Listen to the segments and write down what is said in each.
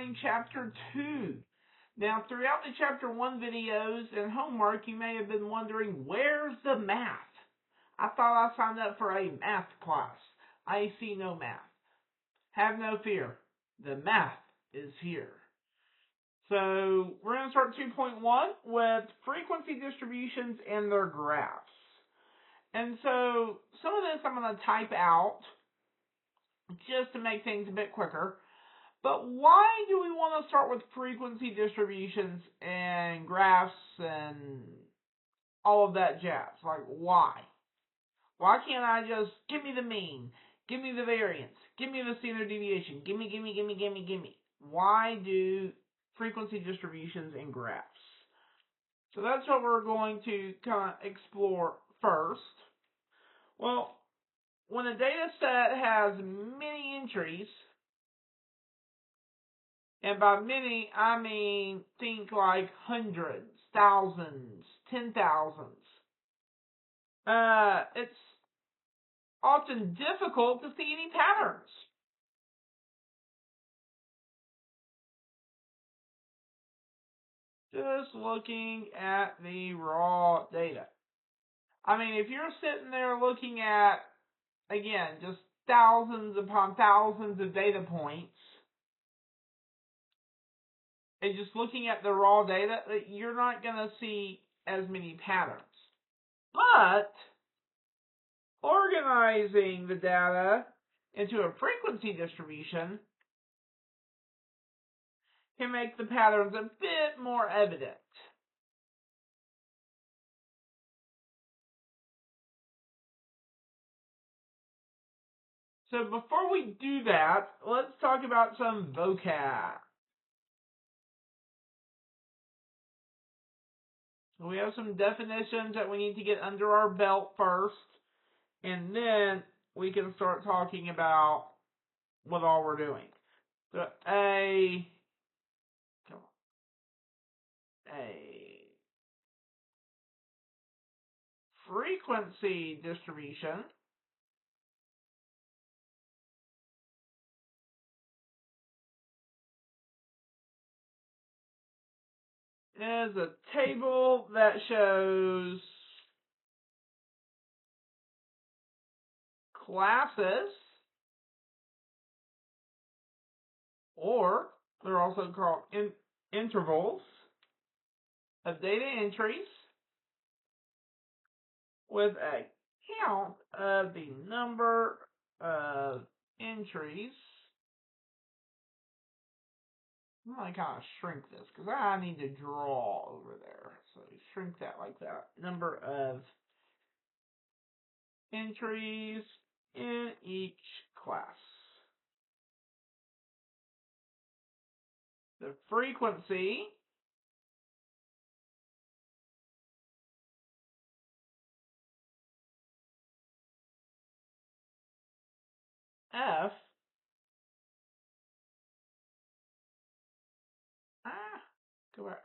starting Chapter 2. Now, throughout the Chapter 1 videos and homework, you may have been wondering, where's the math? I thought I signed up for a math class. I see no math. Have no fear. The math is here. So, we're going to start 2.1 with frequency distributions and their graphs. And so, some of this I'm going to type out just to make things a bit quicker. But why do we want to start with frequency distributions and graphs and all of that jazz? Like, why? Why can't I just, give me the mean, give me the variance, give me the standard deviation, give me. Why do frequency distributions and graphs? So that's what we're going to kind of explore first. Well, when a data set has many entries, and by many, I mean, think like hundreds, thousands, 10,000s. It's often difficult to see any patterns. Just looking at the raw data. I mean, if you're sitting there looking at, again, just thousands upon thousands of data points, and just looking at the raw data, you're not going to see as many patterns. But organizing the data into a frequency distribution can make the patterns a bit more evident. So before we do that, let's talk about some vocab. So we have some definitions that we need to get under our belt first, and then we can start talking about what all we're doing. So a frequency distribution is a table that shows classes, or they're also called intervals of data entries with a count of the number of entries. I'm going to kind of shrink this because I need to draw over there. So shrink that like that. Number of entries in each class. The frequency F go back.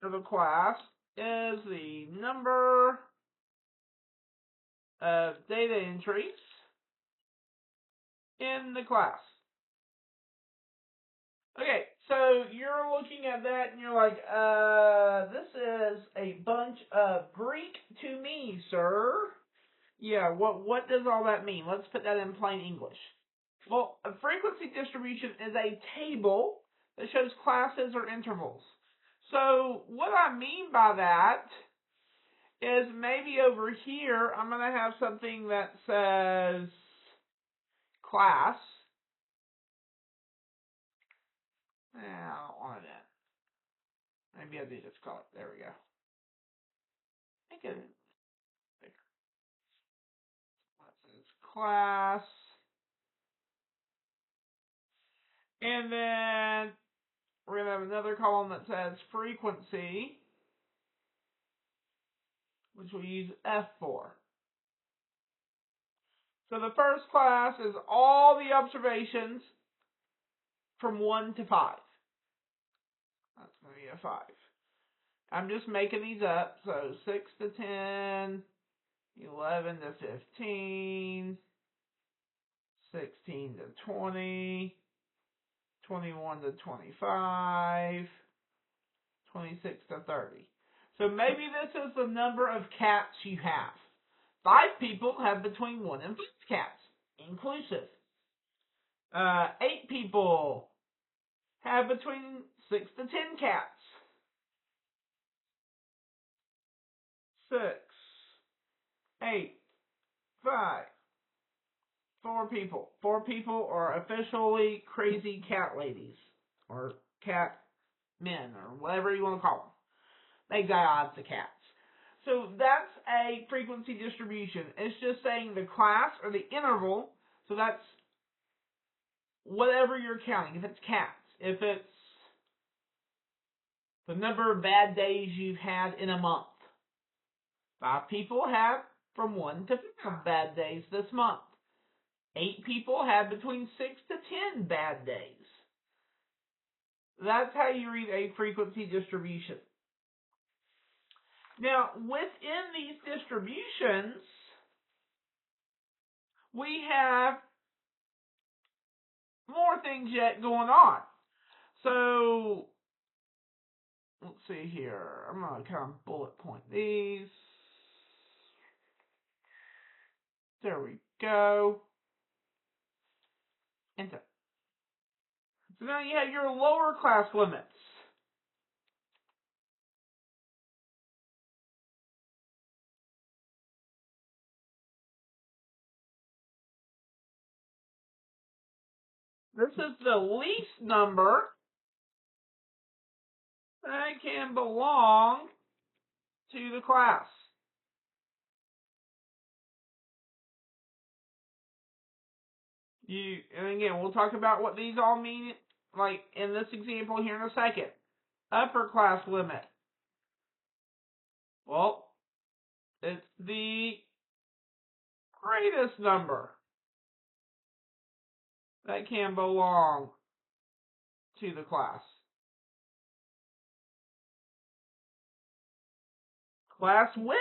Of a class is the number of data entries in the class. Okay, so you're looking at that and you're like, this is a bunch of Greek to me, sir. Yeah, what does all that mean? Let's put that in plain English. Well, a frequency distribution is a table that shows classes or intervals. So what I mean by that is maybe over here I'm going to have something that says class. I don't want that. Maybe I do just call it. There we go. Make it bigger. That says class. And then we're going to have another column that says frequency, which we'll use F for. So the first class is all the observations from 1 to 5. That's going to be a 5. I'm just making these up. So 6 to 10, 11 to 15, 16 to 20, 21 to 25, 26 to 30. So maybe this is the number of cats you have. 5 people have between 1 and 5 cats, inclusive. 8 people have between 6 to 10 cats. 6, 8, 5, 4 people. 4 people are officially crazy cat ladies, or cat men, or whatever you want to call them. They got lots of cats. So that's a frequency distribution. It's just saying the class or the interval. So that's whatever you're counting. If it's cats, if it's the number of bad days you've had in a month. 5 people have from 1 to 5 bad days this month. 8 people have between 6 to 10 bad days. That's how you read a frequency distribution. Now, within these distributions, we have more things yet going on. So, let's see here. I'm going to kind of bullet point these. There we go. Enter. So now you have your lower class limits. This is the least number that can belong to the class. And again, we'll talk about what these all mean, like in this example here in a second. Upper class limit. Well, it's the greatest number that can belong to the class. Class width.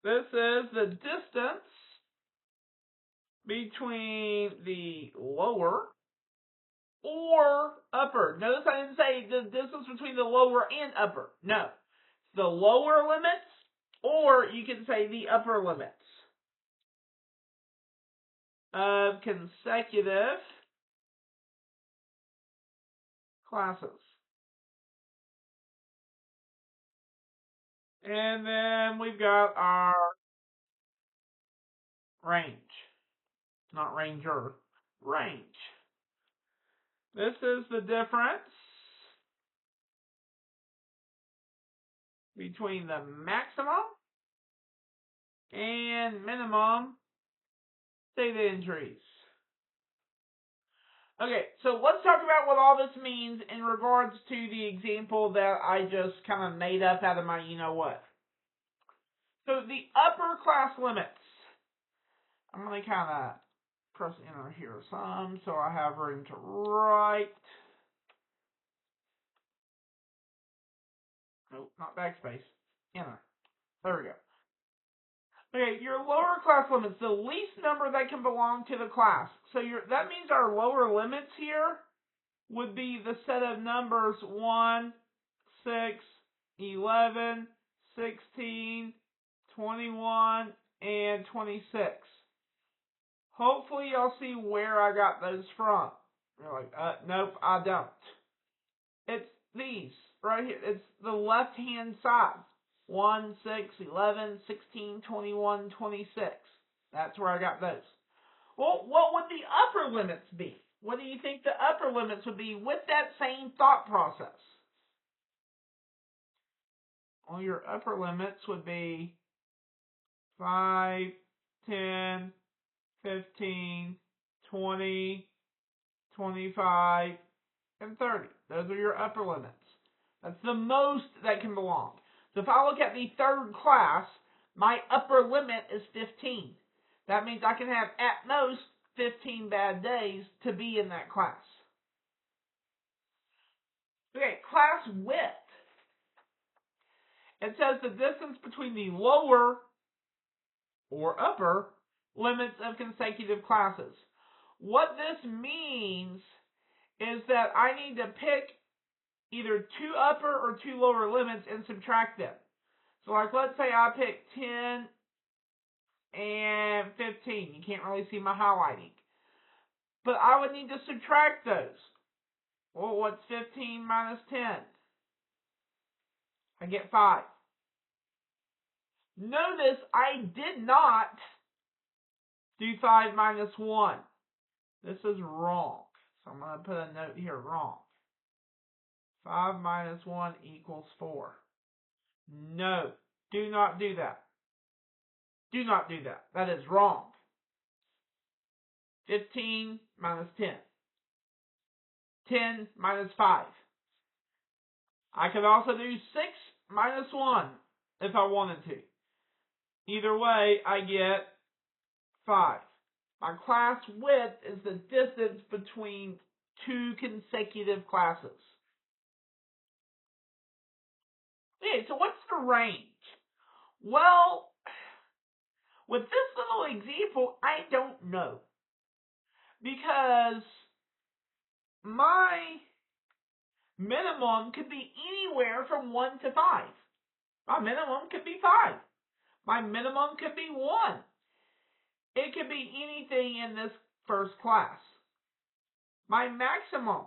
This is the distance between the lower or upper. Notice I didn't say the distance between the lower and upper. No. The lower limits, or you can say the upper limits of consecutive classes. And then we've got our range. Not ranger, range. This is the difference between the maximum and minimum data entries. Okay, so let's talk about what all this means in regards to the example that I just kind of made up out of my you-know-what. So the upper class limits. I'm going to kind of press enter here some so I have room to write. Nope, not backspace. Enter. There we go. Okay, your lower class limits, the least number that can belong to the class. So that means our lower limits here would be the set of numbers 1, 6, 11, 16, 21, and 26. Hopefully y'all see where I got those from. You're like, nope, I don't. It's these right here. It's the left-hand side. 1, 6, 11, 16, 21, 26. That's where I got those. Well, what would the upper limits be? What do you think the upper limits would be with that same thought process? Well, your upper limits would be 5, 10, 15, 20, 25, and 30. Those are your upper limits. That's the most that can belong. So if I look at the third class, my upper limit is 15. That means I can have at most 15 bad days to be in that class. Okay, class width. It says the distance between the lower or upper limits of consecutive classes. What this means is that I need to pick either two upper or two lower limits and subtract them. So like let's say I pick 10 and 15. You can't really see my highlighting. But I would need to subtract those. Well, what's 15 minus 10? I get 5. Notice I did not do 5 minus 1. This is wrong. So I'm going to put a note here, wrong. 5 minus 1 equals 4. No, do not do that. Do not do that. That is wrong. 15 minus 10. 10 minus 5. I could also do 6 minus 1 if I wanted to. Either way, I get 5. My class width is the distance between two consecutive classes. Okay, so what's the range? Well, with this little example, I don't know. Because my minimum could be anywhere from 1 to 5. My minimum could be 5. My minimum could be 1. It could be anything in this first class. My maximum,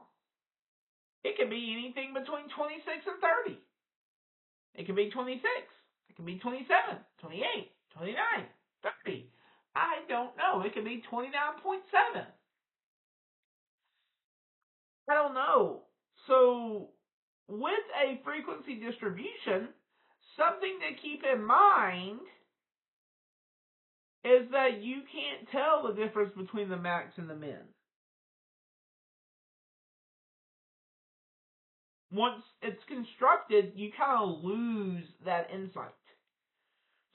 it could be anything between 26 and 30. It could be 26. It could be 27, 28, 29, 30. I don't know. It could be 29.7. I don't know. So, with a frequency distribution, something to keep in mind is that you can't tell the difference between the max and the min. Once it's constructed, you kind of lose that insight.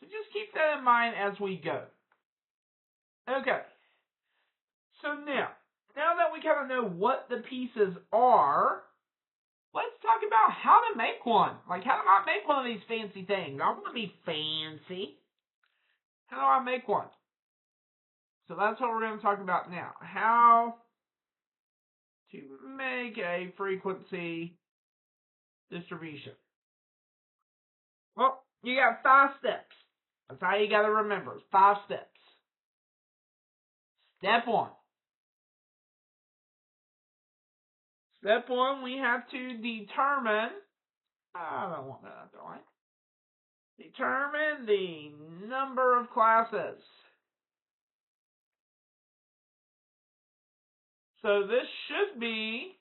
So just keep that in mind as we go. Okay. So now that we kind of know what the pieces are, let's talk about how to make one. Like, how do I make one of these fancy things? I want to be fancy. How do I make one? So that's what we're going to talk about now. How to make a frequency distribution. Well, you got 5 steps. That's how you got to remember. 5 steps. Step 1. Step 1, we have to determine, I don't want that other line. Determine the number of classes. So this should be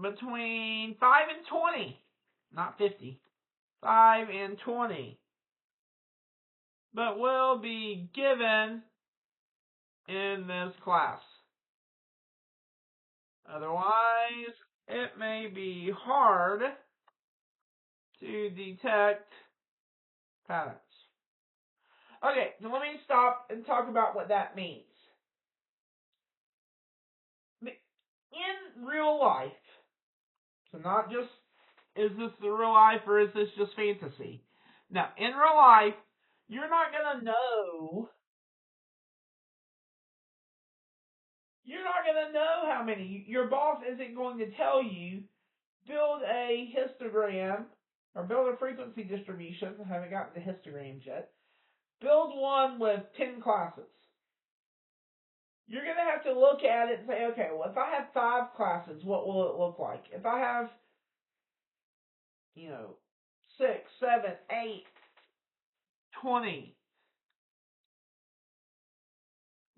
between 5 and 20, not 50. 5 and 20. But will be given in this class. Otherwise, it may be hard to detect patterns. Okay, so let me stop and talk about what that means. In real life, so not just, is this the real life or is this just fantasy? Now, in real life, you're not going to know how many. Your boss isn't going to tell you, build a histogram or build a frequency distribution. I haven't gotten to histograms yet. Build one with 10 classes. You're going to have to look at it and say, okay, well, if I have 5 classes, what will it look like? If I have, 6, 7, 8, 20,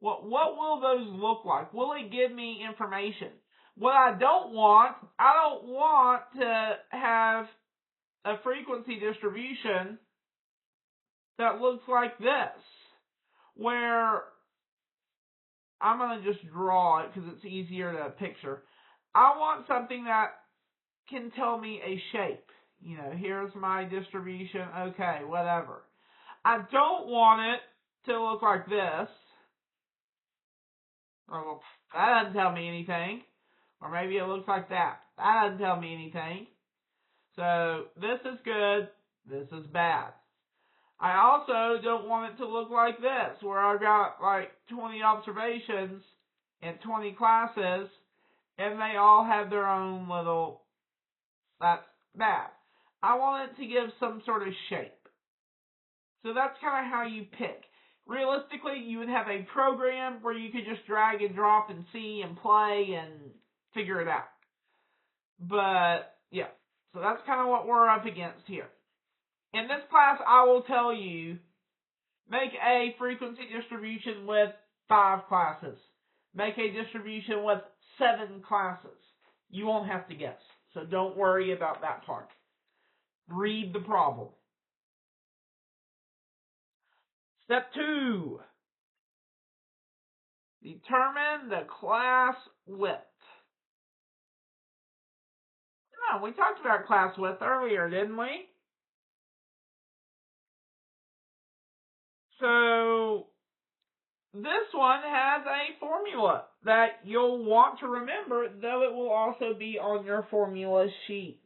what will those look like? Will it give me information? What I don't want to have a frequency distribution that looks like this, where I'm going to just draw it because it's easier to picture. I want something that can tell me a shape. Here's my distribution. Okay, whatever. I don't want it to look like this. Or, well, that doesn't tell me anything. Or maybe it looks like that. That doesn't tell me anything. So this is good, this is bad. I also don't want it to look like this, where I've got like 20 observations and 20 classes, and they all have their own little, that's bad. I want it to give some sort of shape. So that's kind of how you pick. Realistically, you would have a program where you could just drag and drop and see and play and figure it out. But, yeah. So that's kind of what we're up against here. In this class, I will tell you, make a frequency distribution with 5 classes. Make a distribution with 7 classes. You won't have to guess. So don't worry about that part. Read the problem. Step 2. Determine the class width. Oh, we talked about class width earlier, didn't we? So this one has a formula that you'll want to remember, though it will also be on your formula sheet.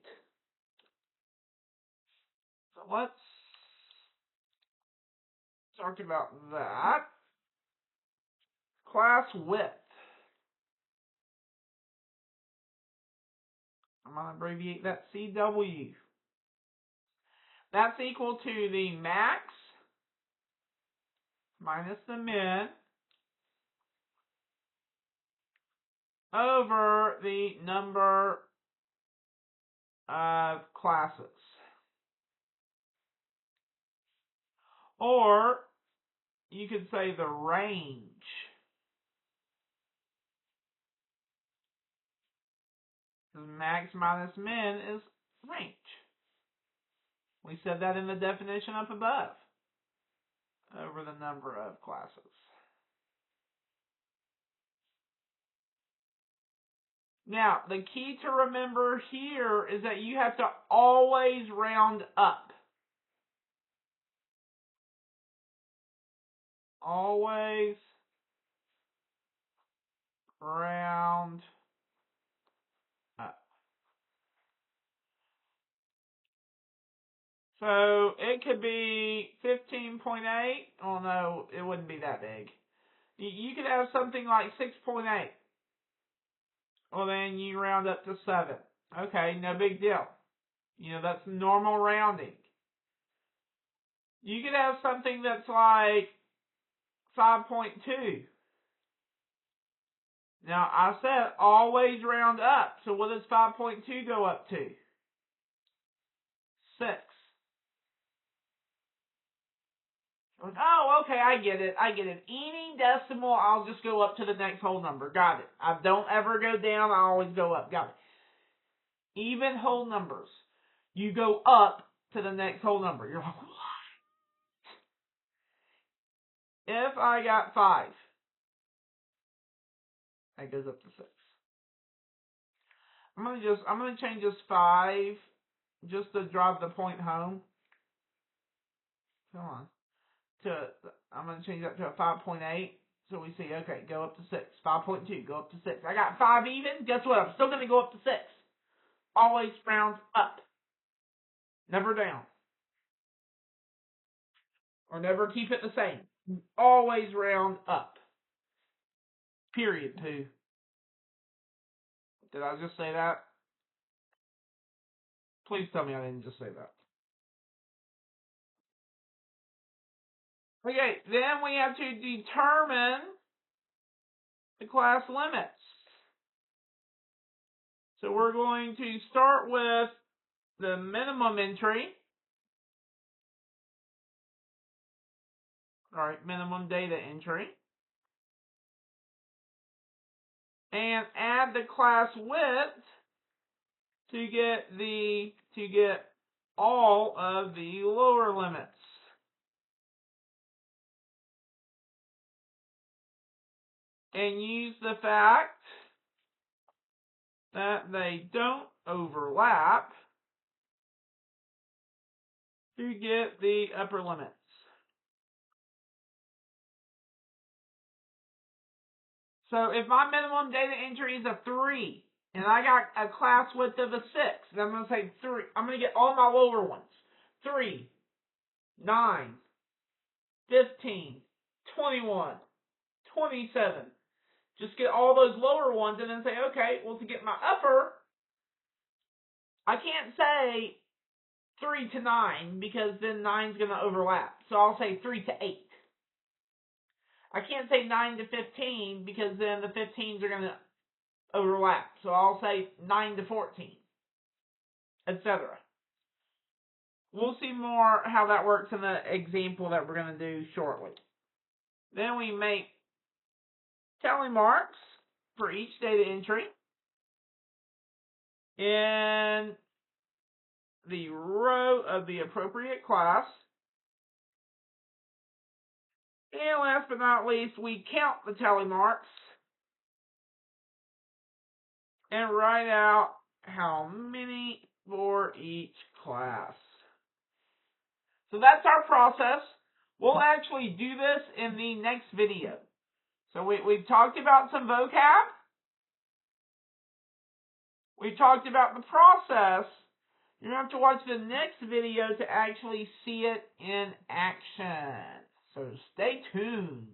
So let's talk about that. Class width. I'm going to abbreviate that CW. That's equal to the max minus the min over the number of classes. Or you could say the range. Max minus min is range. We said that in the definition up above. Over the number of classes. Now, the key to remember here is that you have to always round up. Always round up. So it could be 15.8. Oh no, it wouldn't be that big. You could have something like 6.8. Well, then you round up to 7. Okay, no big deal. You know, that's normal rounding. You could have something that's like 5.2. Now, I said always round up. So what does 5.2 go up to? 6. Oh, okay, I get it. Any decimal, I'll just go up to the next whole number. Got it. I don't ever go down. I always go up. Got it. Even whole numbers. You go up to the next whole number. You're like, what? If I got 5, that goes up to 6. I'm gonna change this 5 just to drive the point home. Come on. I'm going to change that to a 5.8. So we see, okay, go up to 6. 5.2, go up to 6. I got 5 even. Guess what? I'm still going to go up to 6. Always round up. Never down. Or never keep it the same. Always round up. Period, Pooh. Did I just say that? Please tell me I didn't just say that. Okay, then we have to determine the class limits. So we're going to start with the minimum entry. Alright, minimum data entry. And add the class width to get all of the lower limits. And use the fact that they don't overlap to get the upper limits. So if my minimum data entry is a 3, And I got a class width of a 6. And I'm going to say 3. I'm going to get all my lower ones. 3, 9, 15, 21, 27. Just get all those lower ones and then say, okay, well, to get my upper, I can't say 3 to 9 because then 9's going to overlap. So I'll say 3 to 8. I can't say 9 to 15 because then the 15s are going to overlap. So I'll say 9 to 14, etc. We'll see more how that works in the example that we're going to do shortly. Then we make tally marks for each data entry in the row of the appropriate class. And last but not least, we count the tally marks and write out how many for each class. So that's our process. We'll actually do this in the next video. So we've talked about some vocab. We talked about the process. You're going to have to watch the next video to actually see it in action. So stay tuned.